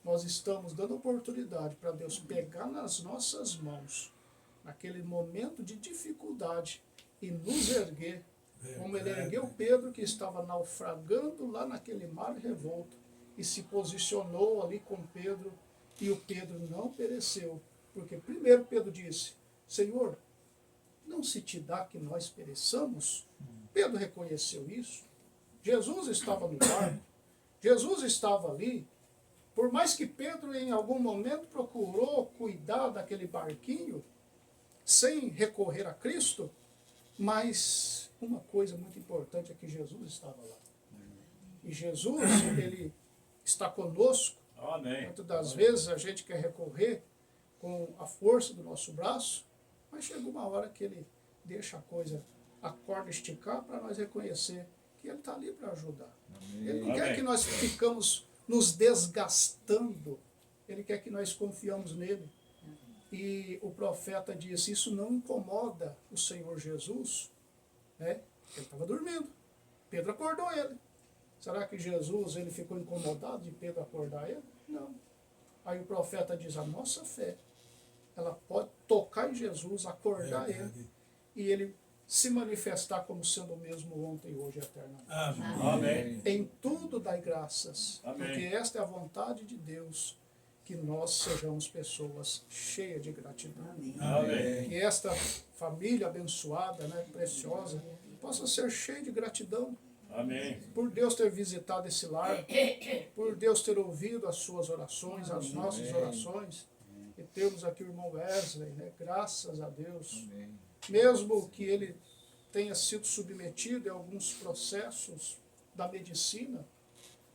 nós estamos dando oportunidade para Deus pegar nas nossas mãos, naquele momento de dificuldade, e nos erguer, como ele ergueu Pedro, que estava naufragando lá naquele mar revolto, e se posicionou ali com Pedro, e o Pedro não pereceu, porque primeiro Pedro disse, Senhor, não se te dá que nós pereçamos? Pedro reconheceu isso. Jesus estava no barco, Jesus estava ali. Por mais que Pedro em algum momento procurou cuidar daquele barquinho, sem recorrer a Cristo, mas uma coisa muito importante é que Jesus estava lá. E Jesus, ele está conosco. Amém. Muitas das vezes a gente quer recorrer com a força do nosso braço, mas chega uma hora que ele deixa a corda esticar para nós reconhecer que ele está ali para ajudar. Ele não quer que nós ficamos nos desgastando, ele quer que nós confiamos nele. E o profeta disse, isso não incomoda o Senhor Jesus, né? Ele estava dormindo, Pedro acordou ele. Será que Jesus ele ficou incomodado de Pedro acordar ele? Não. Aí o profeta diz, a nossa fé, ela pode tocar em Jesus, acordar ele, e ele se manifestar como sendo o mesmo ontem, hoje e eternamente. Amém. Em tudo dai graças, Amém. porque esta é a vontade de Deus, que nós sejamos pessoas cheias de gratidão. Amém. Que esta família abençoada, né, preciosa, possa ser cheia de gratidão. Amém. Por Deus ter visitado esse lar, por Deus ter ouvido as suas orações, as nossas orações, e temos aqui o irmão Wesley, né, graças a Deus. Mesmo que ele tenha sido submetido a alguns processos da medicina,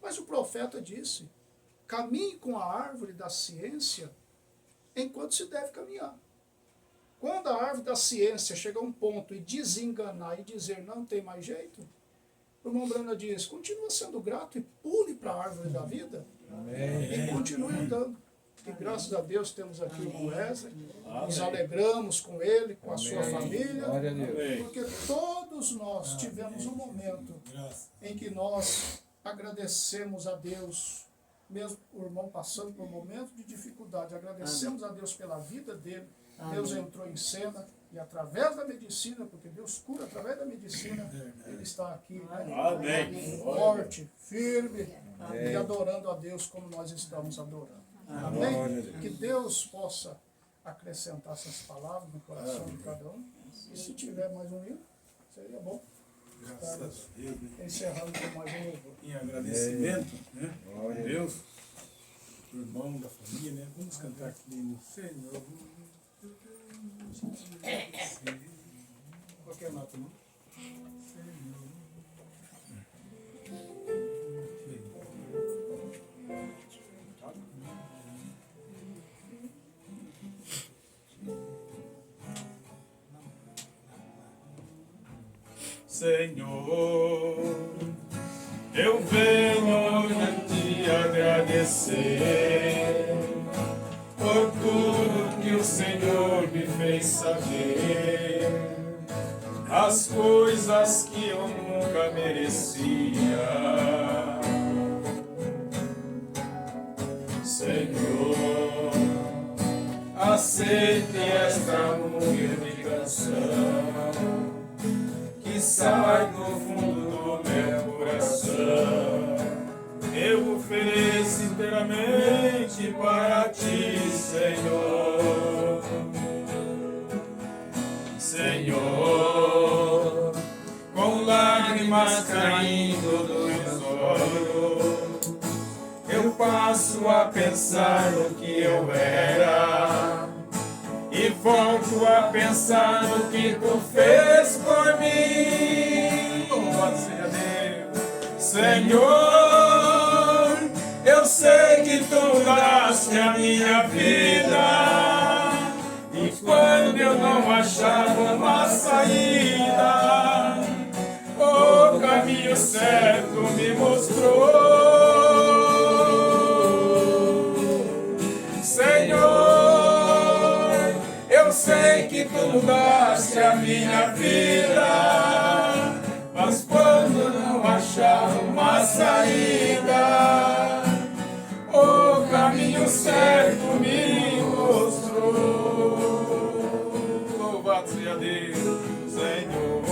mas o profeta disse, caminhe com a árvore da ciência enquanto se deve caminhar. Quando a árvore da ciência chegar a um ponto e desenganar e dizer não tem mais jeito, o irmão Brana diz, continua sendo grato e pule para a árvore da vida. E continue andando. E graças a Deus temos aqui o irmão Wesley, nos alegramos com ele, com a sua família, porque todos nós tivemos um momento em que nós agradecemos a Deus, mesmo o irmão passando por um momento de dificuldade, agradecemos a Deus pela vida dele. Deus entrou em cena e através da medicina, porque Deus cura através da medicina, ele está aqui, né, forte, firme, e adorando a Deus como nós estamos adorando. Amém? Que Deus possa acrescentar essas palavras no coração de cada um. E se tiver mais um livro, seria bom. Graças a Deus. Encerrando com mais um louvor. Em agradecimento, né? A Deus, o irmão da família, né? Vamos cantar aqui no Senhor. Qualquer nota, não? Senhor, eu venho a te agradecer por tudo que o Senhor me fez saber, as coisas que eu nunca merecia. Senhor, aceite esta humilde canção. oração que sai do fundo do meu coração. Eu ofereço inteiramente para ti, Senhor. Senhor, com lágrimas caindo dos olhos, eu passo a pensar no que eu era e volto a pensar no que tu fez por mim. Louvado seja Deus. Senhor, eu sei que tu mudaste a minha vida, e quando eu não achava uma saída, o caminho certo me mostrou. Senhor, eu sei que tu mudaste a minha vida, mas quando não achava uma saída, o caminho certo me mostrou. Louvado seja Deus. Senhor,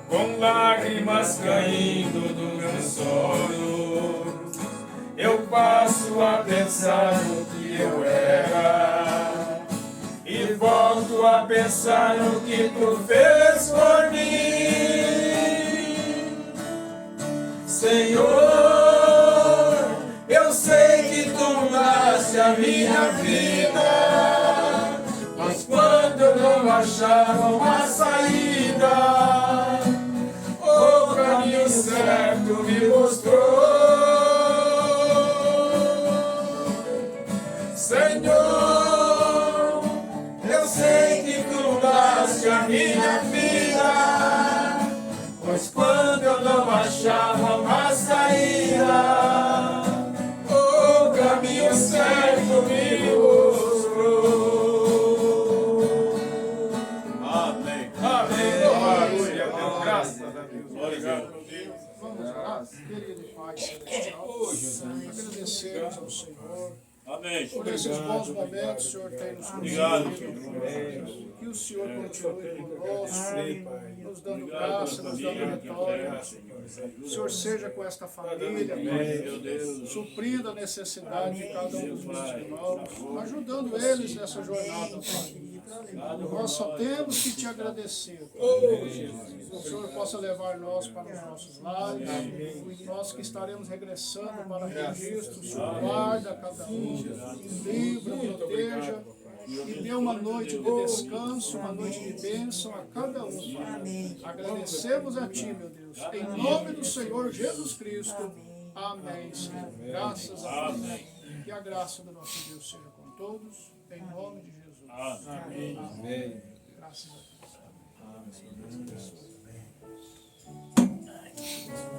com lágrimas caindo dos meus olhos, eu passo a pensar no que eu era e volto a pensar no que tu fez por mim. Senhor, eu sei que tu mudaste a minha vida, mas quando eu não achava uma saída, o caminho certo me mostrou. Senhor, eu sei que tu mudaste a minha vida, pois quando eu não achava uma saída, o caminho certo me mostrou. Amém. Amém. Louvado seja Deus. Graças a Deus. Obrigado, meu Deus. Vamos orar, querido Pai Celestial. Agradecemos ao Senhor Amém. por esses bons momentos que o Senhor tem nos Obrigado. concedido. Que o Senhor continue conosco, nos dando graça, nos dando vitória. O Senhor seja com esta família, Pai, suprindo a necessidade de cada um dos meus irmãos, ajudando eles nessa jornada, Pai. Nós só temos que te agradecer, Pai. O Senhor possa levar nós para os nossos lares, nós que estaremos regressando para registro, o Senhor guarda cada um, livra, proteja, e dê uma noite de descanso, uma noite de bênção a cada um, Pai. Agradecemos a Ti, meu Deus, em nome do Senhor Jesus Cristo. Amém, Senhor. Graças a Deus. Que a graça do nosso Deus seja com todos, em nome de Jesus. Amém. Amém. Graças a Deus.